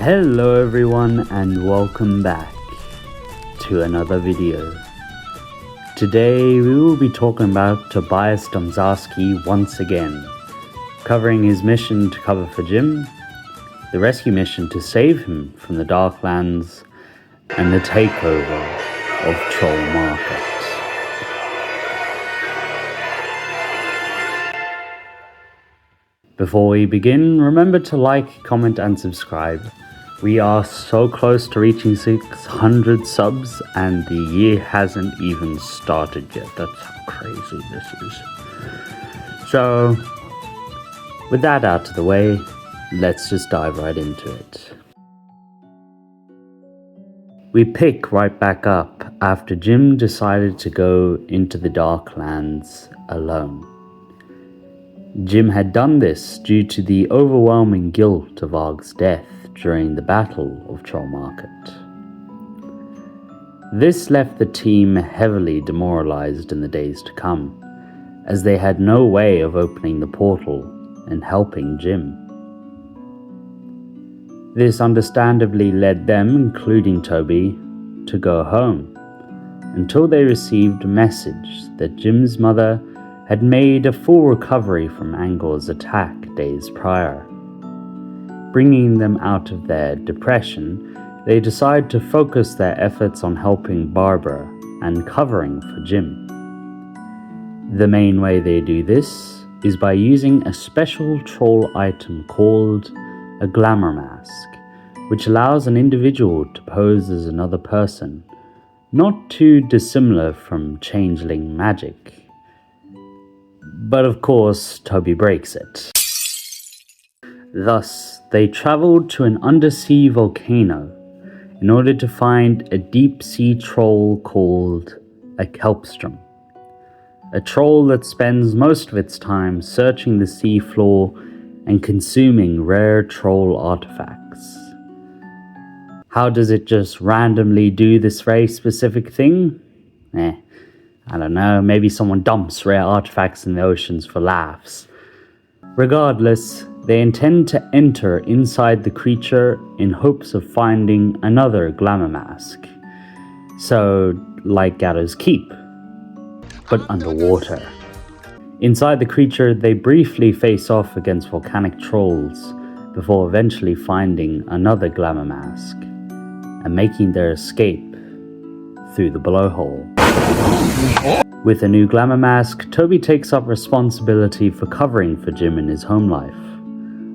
Hello everyone and welcome back to another video. Today we will be talking about Tobias Domzalski once again, covering his mission to cover for Jim, the rescue mission to save him from the Darklands, and the takeover of Troll Market. Before we begin, remember to like, comment and subscribe. We are so close to reaching 600 subs and the year hasn't even started yet. That's how crazy this is. So, with that out of the way, let's just dive right into it. We pick right back up after Jim decided to go into the Darklands alone. Jim had done this due to the overwhelming guilt of Og's death during the Battle of Troll Market. This left the team heavily demoralized in the days to come, as they had no way of opening the portal and helping Jim. This understandably led them, including Toby, to go home, until they received a message that Jim's mother had made a full recovery from Angor's attack days prior. Bringing them out of their depression, they decide to focus their efforts on helping Barbara and covering for Jim. The main way they do this is by using a special troll item called a glamour mask, which allows an individual to pose as another person, not too dissimilar from changeling magic. But of course, Toby breaks it. Thus, they traveled to an undersea volcano in order to find a deep-sea troll called a kelpstrom. A troll that spends most of its time searching the sea floor and consuming rare troll artifacts. How does it just randomly do this very specific thing? I don't know, maybe someone dumps rare artifacts in the oceans for laughs. Regardless, they intend to enter inside the creature in hopes of finding another glamour mask. So, like Gatto's Keep, but underwater. Inside the creature, they briefly face off against volcanic trolls before eventually finding another glamour mask and making their escape through the blowhole. With a new glamour mask, Toby takes up responsibility for covering for Jim in his home life,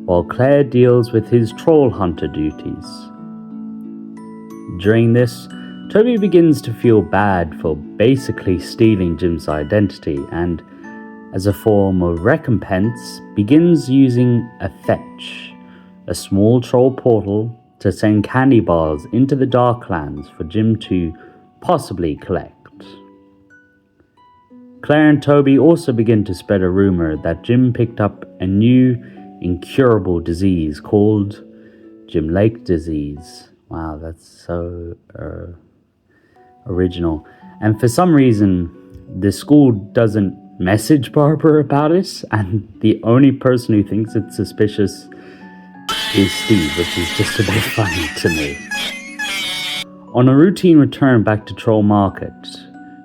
while Claire deals with his troll hunter duties. During this, Toby begins to feel bad for basically stealing Jim's identity and, as a form of recompense, begins using a fetch, a small troll portal, to send candy bars into the Darklands for Jim to possibly collect. Claire and Toby also begin to spread a rumor that Jim picked up a new, incurable disease called Jim Lake disease. Wow, that's so original. And for some reason, the school doesn't message Barbara about it, and the only person who thinks it's suspicious is Steve, which is just a bit funny to me. On a routine return back to Troll Market,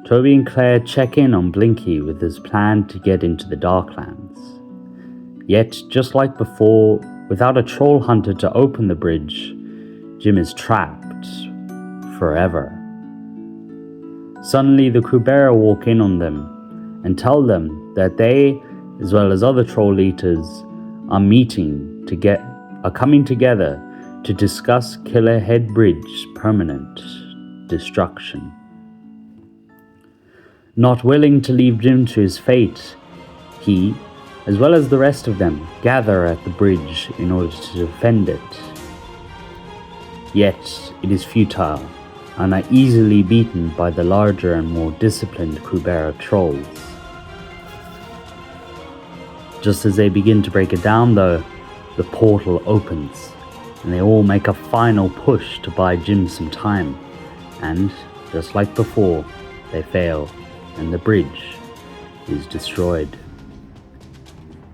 Toby and Claire check in on Blinky with his plan to get into the Darklands. Yet, just like before, without a troll hunter to open the bridge, Jim is trapped forever. Suddenly, the Krubera walk in on them and tell them that they, as well as other troll eaters, are coming together to discuss Killer Head Bridge's permanent destruction. Not willing to leave Jim to his fate, he, as well as the rest of them, gather at the bridge in order to defend it. Yet, it is futile, and are easily beaten by the larger and more disciplined Krubera trolls. Just as they begin to break it down though, the portal opens, and they all make a final push to buy Jim some time, and, just like before, they fail, and the bridge is destroyed.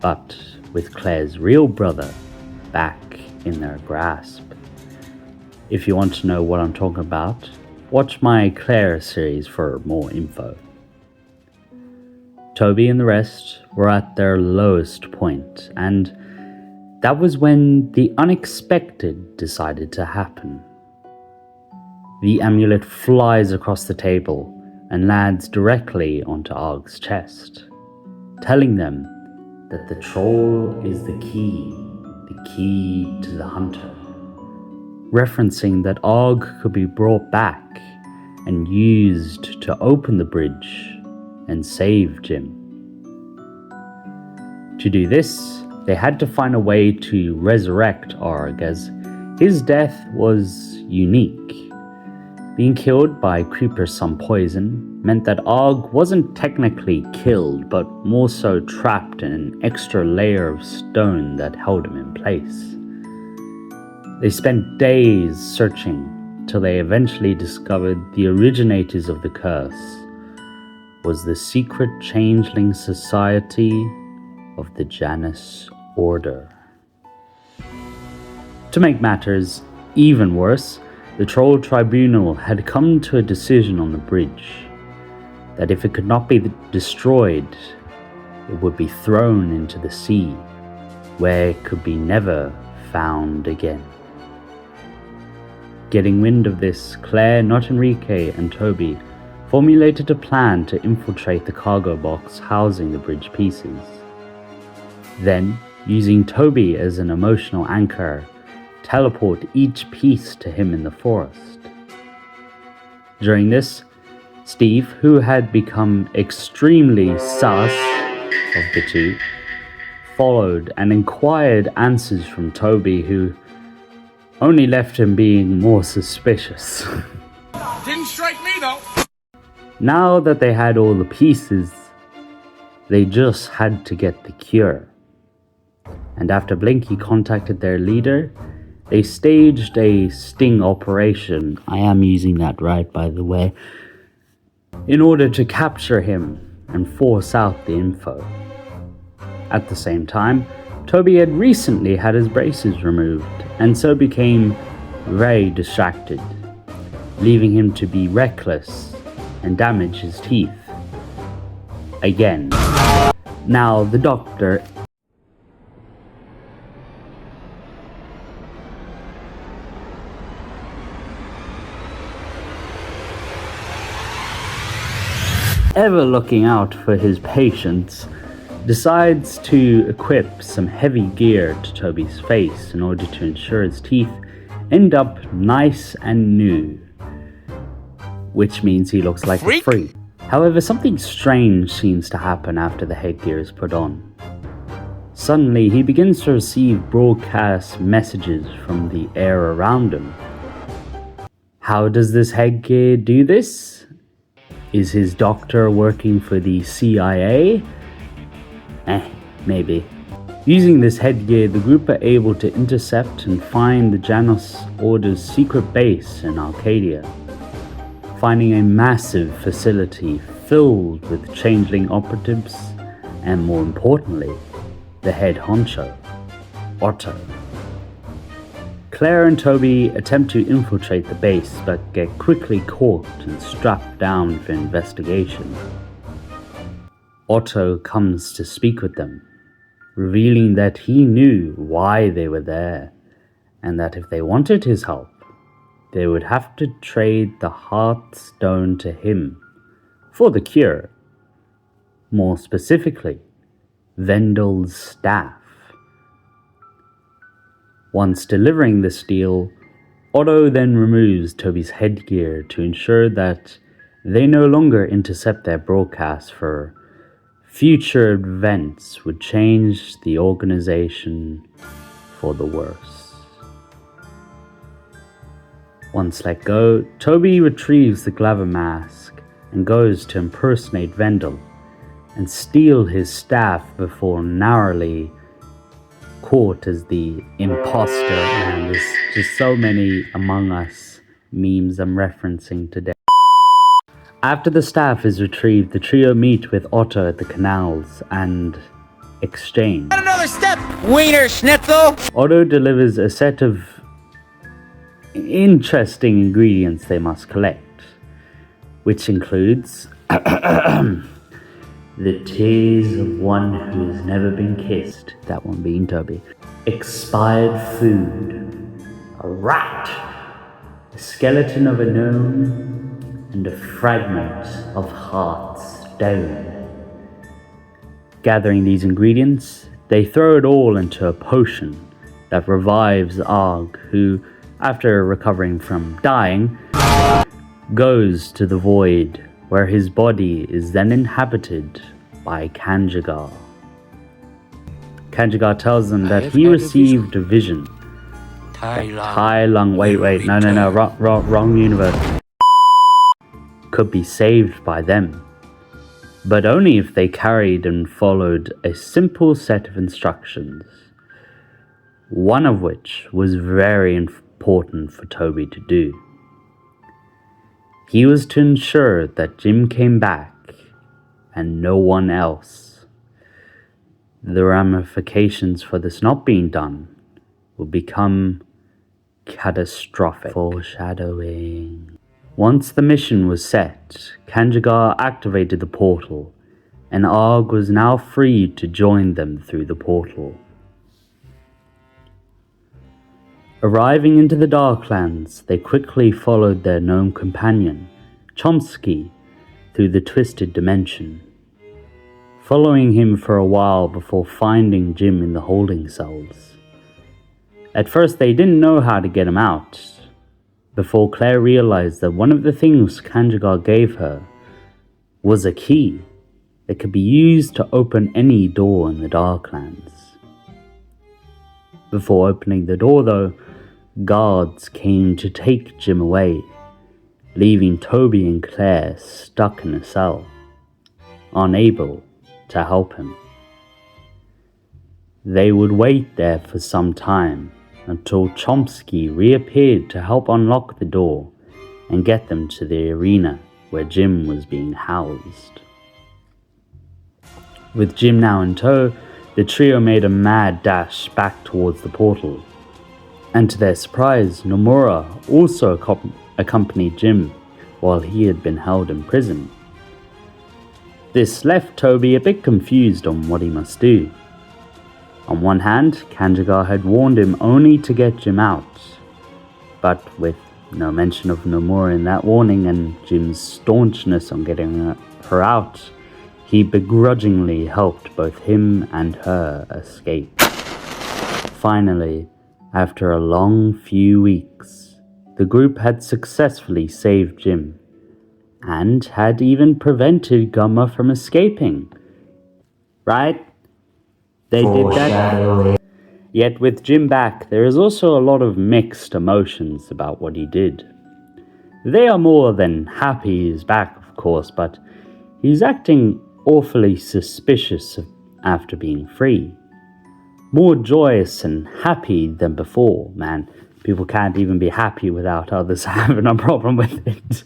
But with Claire's real brother back in their grasp, If you want to know what I'm talking about, watch my Claire series for more info. Toby and the rest were at their lowest point, and that was when the unexpected decided to happen. The amulet flies across the table and lands directly onto Og's chest, telling them that the troll is the key to the hunter, referencing that Og could be brought back and used to open the bridge and save Jim. To do this, they had to find a way to resurrect Og, as his death was unique. Being killed by Creeper's some poison meant that Og wasn't technically killed, but more so trapped in an extra layer of stone that held him in place. They spent days searching till they eventually discovered the originators of the curse was the secret changeling society of the Janus Order. To make matters even worse, the Troll Tribunal had come to a decision on the bridge that if it could not be destroyed, it would be thrown into the sea, where it could be never found again. Getting wind of this, Claire, not Enrique, and Toby formulated a plan to infiltrate the cargo box housing the bridge pieces. Then, using Toby as an emotional anchor, teleport each piece to him in the forest. During this, Steve, who had become extremely sus of the two, followed and inquired answers from Toby, who only left him being more suspicious. Didn't strike me though. Now that they had all the pieces, they just had to get the cure. And after Blinky contacted their leader, they staged a sting operation, I am using that right by the way, in order to capture him and force out the info. At the same time, Toby had recently had his braces removed and so became very distracted, leaving him to be reckless and damage his teeth. Again. Now the doctor ever looking out for his patients, decides to equip some heavy gear to Toby's face in order to ensure his teeth end up nice and new, which means he looks like a freak. However, something strange seems to happen after the headgear is put on. Suddenly, he begins to receive broadcast messages from the air around him. How does this headgear do this? Is his doctor working for the CIA? Maybe. Using this headgear, the group are able to intercept and find the Janus Order's secret base in Arcadia, finding a massive facility filled with changeling operatives and, more importantly, the head honcho, Otto. Claire and Toby attempt to infiltrate the base but get quickly caught and strapped down for investigation. Otto comes to speak with them, revealing that he knew why they were there and that if they wanted his help, they would have to trade the Heartstone to him for the cure. More specifically, Vendel's staff. Once delivering this deal, Otto then removes Toby's headgear to ensure that they no longer intercept their broadcasts, for future events would change the organization for the worse. Once let go, Toby retrieves the Glamour mask and goes to impersonate Vendel and steal his staff before narrowly caught as the imposter. And there's just so many Among Us memes I'm referencing today. After the staff is retrieved, the trio meet with Otto at the canals and exchange. Another step, Wiener Schnitzel! Otto delivers a set of interesting ingredients they must collect, which includes the tears of one who has never been kissed, that one being Toby, expired food, a rat, a skeleton of a gnome, and a fragment of heart stone. Gathering these ingredients, they throw it all into a potion that revives Arg, who, after recovering from dying, goes to the void, where his body is then inhabited by Kanjigar. Kanjigar tells them that he received a vision that Tai Lung, wait, no, wrong universe, could be saved by them, but only if they carried and followed a simple set of instructions, one of which was very important for Toby to do. He was to ensure that Jim came back and no one else. The ramifications for this not being done would become catastrophic. Foreshadowing. Once the mission was set, Kanjigar activated the portal, and Arg was now free to join them through the portal. Arriving into the Darklands, they quickly followed their gnome companion, Chomsky, through the twisted dimension, following him for a while before finding Jim in the holding cells. At first they didn't know how to get him out, before Claire realized that one of the things Kanjigar gave her was a key that could be used to open any door in the Darklands. Before opening the door though, guards came to take Jim away, leaving Toby and Claire stuck in a cell, unable to help him. They would wait there for some time until Chomsky reappeared to help unlock the door and get them to the arena where Jim was being housed. With Jim now in tow, the trio made a mad dash back towards the portal, and to their surprise, Nomura also accompanied Jim while he had been held in prison. This left Toby a bit confused on what he must do. On one hand, Kanjigar had warned him only to get Jim out, but with no mention of Nomura in that warning and Jim's staunchness on getting her out, he begrudgingly helped both him and her escape. Finally, after a long few weeks, the group had successfully saved Jim, and had even prevented Gumma from escaping. Right? They did that. Yet with Jim back, there is also a lot of mixed emotions about what he did. They are more than happy he's back, of course, but he's acting awfully suspicious after being free. More joyous and happy than before, man. People can't even be happy without others having a problem with it.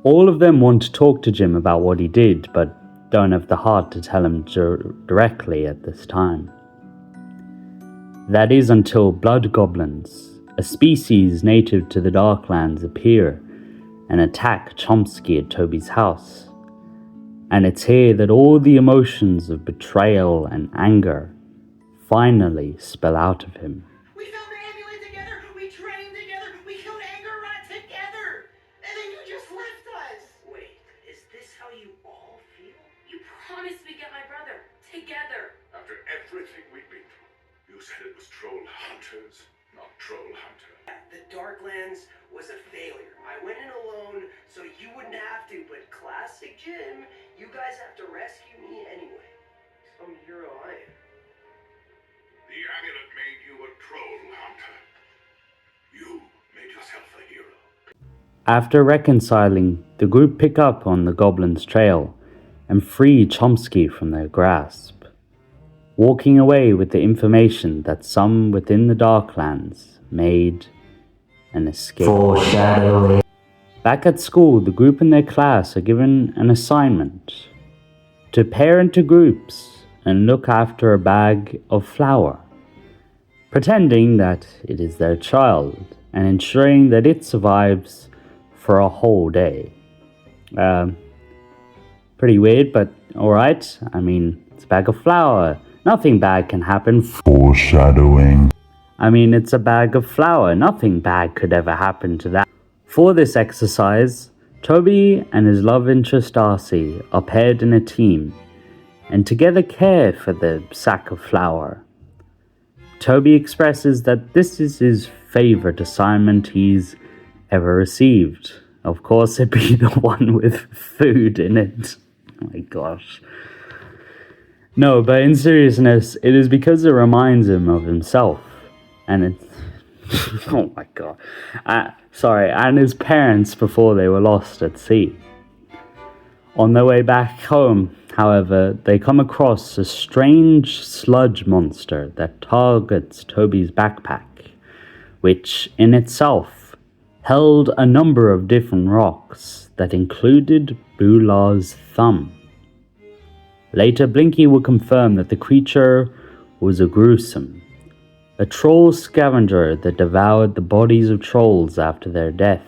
All of them want to talk to Jim about what he did, but don't have the heart to tell him directly at this time. That is until blood goblins, a species native to the Darklands, appear and attack Chomsky at Toby's house. And it's here that all the emotions of betrayal and anger finally spill out of him. We found the amulet together, we trained together, we killed Anger Rat together, and then you just left us. Wait, is this how you all feel? You promised we'd get my brother together. After everything we've been through, you said it was Trollhunters, not Trollhunter. The Darklands was a failure. I went in alone so you wouldn't have to, but classic Jim, you guys have to rescue me anyway. Some hero I am. The amulet made you a Trollhunter. You made yourself a hero. After reconciling, the group pick up on the goblins' trail and free Chomsky from their grasp, walking away with the information that some within the Darklands made an escape. Foreshadowing. Back at school, the group and their class are given an assignment to pair into groups and look after a bag of flour. pretending that it is their child and ensuring that it survives for a whole day. Pretty weird, but alright. I mean, it's a bag of flour. Nothing bad can happen. Foreshadowing. I mean, it's a bag of flour. Nothing bad could ever happen to that. For this exercise, Toby and his love interest Darcy are paired in a team and together care for the sack of flour. Toby expresses that this is his favorite assignment he's ever received. Of course, it'd be the one with food in it. Oh my gosh. No, but in seriousness, it is because it reminds him of himself. And it's... oh my god. And his parents before they were lost at sea. On their way back home, however, they come across a strange sludge monster that targets Toby's backpack, which in itself held a number of different rocks that included Bulah's thumb. Later, Blinky will confirm that the creature was a gruesome, a troll scavenger that devoured the bodies of trolls after their death,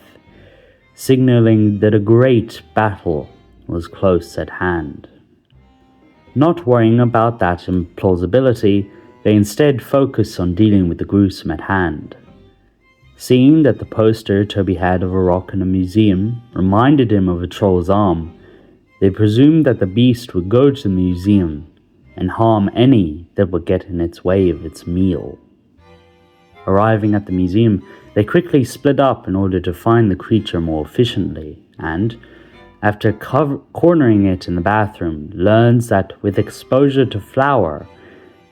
signaling that a great battle was close at hand. Not worrying about that implausibility, they instead focus on dealing with the gruesome at hand. Seeing that the poster Toby had of a rock in a museum reminded him of a troll's arm, they presumed that the beast would go to the museum and harm any that would get in its way of its meal. Arriving at the museum, they quickly split up in order to find the creature more efficiently, and, after cornering it in the bathroom, learns that with exposure to flour,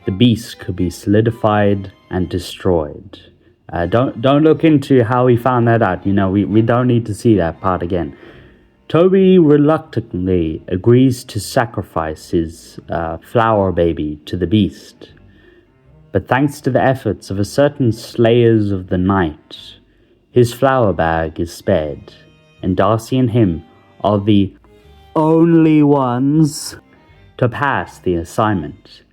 the beast could be solidified and destroyed. Don't look into how he found that out. We don't need to see that part again. Toby reluctantly agrees to sacrifice his flower baby to the beast. But thanks to the efforts of a certain Slayers of the Night, his flower bag is spared, and Darcy and him are the only ones to pass the assignment.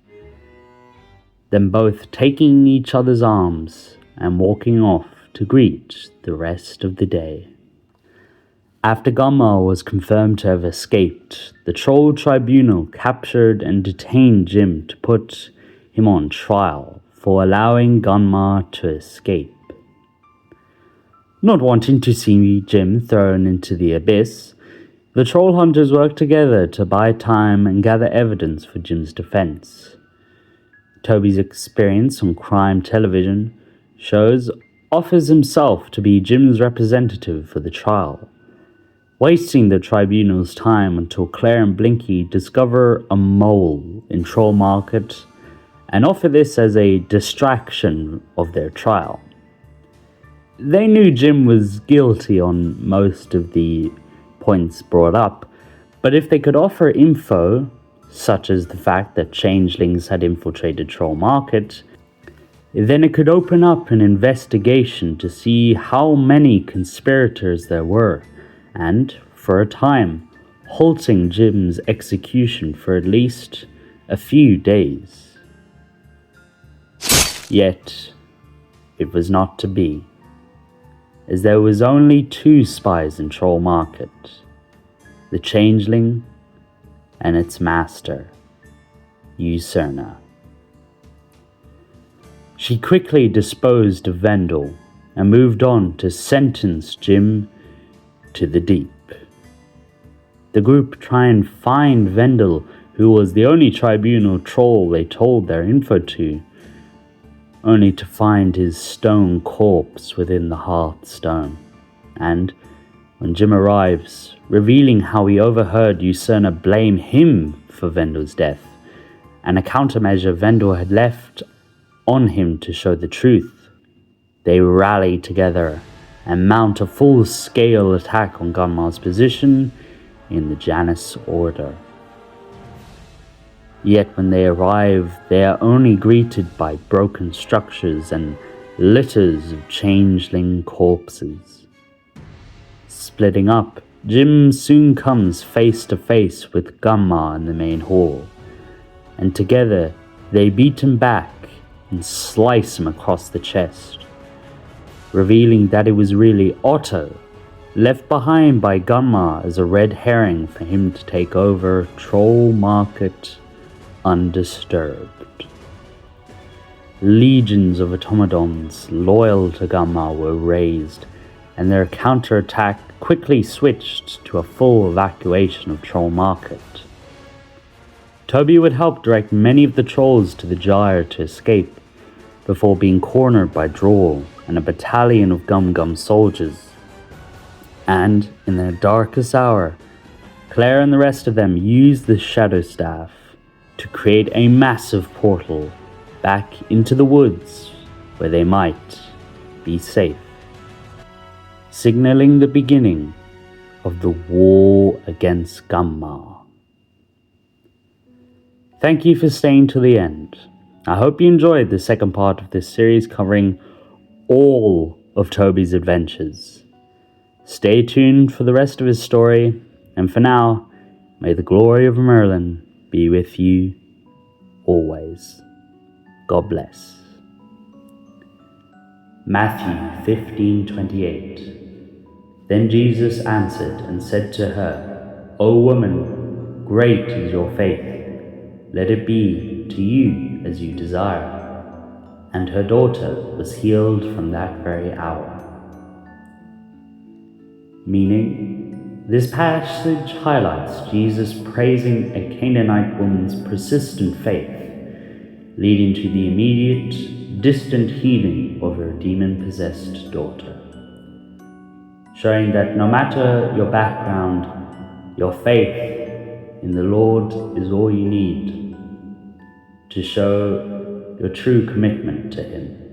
Them both taking each other's arms and walking off to greet the rest of the day. After Gunmar was confirmed to have escaped, the Troll Tribunal captured and detained Jim to put him on trial for allowing Gunmar to escape. Not wanting to see Jim thrown into the abyss, the Trollhunters worked together to buy time and gather evidence for Jim's defense. Toby's experience on crime television shows offers himself to be Jim's representative for the trial, wasting the tribunal's time until Claire and Blinky discover a mole in Troll Market and offer this as a distraction of their trial. They knew Jim was guilty on most of the points brought up, but if they could offer info, such as the fact that changelings had infiltrated Troll Market, then it could open up an investigation to see how many conspirators there were, and, for a time, halting Jim's execution for at least a few days. Yet, it was not to be, as there was only 2 spies in Troll Market, the changeling and its master, Usurna. She quickly disposed of Vendel and moved on to sentence Jim to the deep. The group try and find Vendel, who was the only tribunal troll they told their info to, only to find his stone corpse within the hearthstone. And when Jim arrives, revealing how he overheard Usurna blame him for Vendel's death, and a countermeasure Vendel had left on him to show the truth, they rally together and mount a full-scale attack on Gunmar's position in the Janus Order. Yet when they arrive, they are only greeted by broken structures and litters of changeling corpses. Splitting up, Jim soon comes face to face with Gunmar in the main hall, and together they beat him back and slice him across the chest, revealing that it was really Otto, left behind by Gunmar as a red herring for him to take over Troll Market undisturbed. Legions of automatons loyal to Gunmar were raised, and their counterattack quickly switched to a full evacuation of Troll Market. Toby would help direct many of the trolls to the gyre to escape, before being cornered by Droll and a battalion of Gum soldiers. And, in their darkest hour, Claire and the rest of them used the Shadow Staff to create a massive portal back into the woods where they might be safe, signaling the beginning of the war against Gunmar. Thank you for staying to the end. I hope you enjoyed the second part of this series covering all of Toby's adventures. Stay tuned for the rest of his story, and for now, may the glory of Merlin be with you always. God bless. Matthew 15:28. Then Jesus answered and said to her, O woman, great is your faith. Let it be to you as you desire. And her daughter was healed from that very hour. Meaning, this passage highlights Jesus praising a Canaanite woman's persistent faith, leading to the immediate, distant healing of her demon-possessed daughter. Showing that no matter your background, your faith in the Lord is all you need to show your true commitment to Him.